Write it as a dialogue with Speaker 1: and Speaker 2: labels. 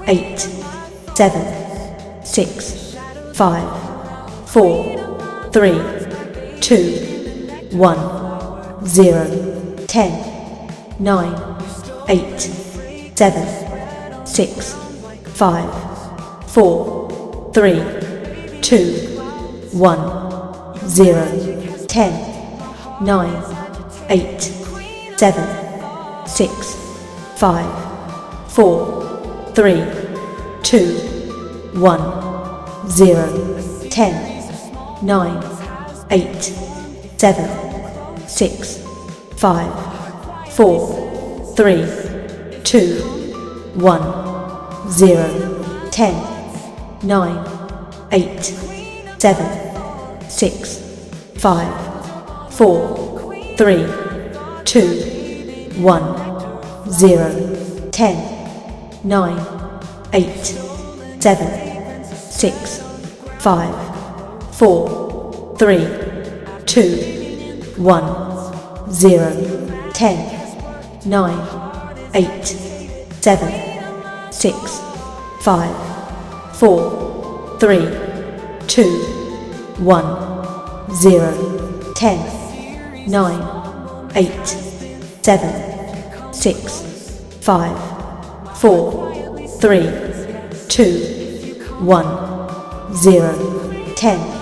Speaker 1: 8, 7, 6, 5, 4, 3, 2, 1, 0, 10, 9, 8, 7, 6, 5, 4, 3, 2, 1, 0, 10, 9, 8, 7, 6, 5, 4, 3, 2, 1, 0, 10, 9, 8, 7, 6, 5, 4, 3, 2, 1, 0, 10, 9, 8, 7, 6, 5, 4, 3, 2, 1, 0, 10, 9, 8, 7, 6, 5, 4, 3, 2, 1, 0, 10, 9, 8, 7, 6, 5, 4, 3, 2, 1, 0, 10, 9, 8, 7, 6, 5, 4, 3, 2, 1, 0, 10.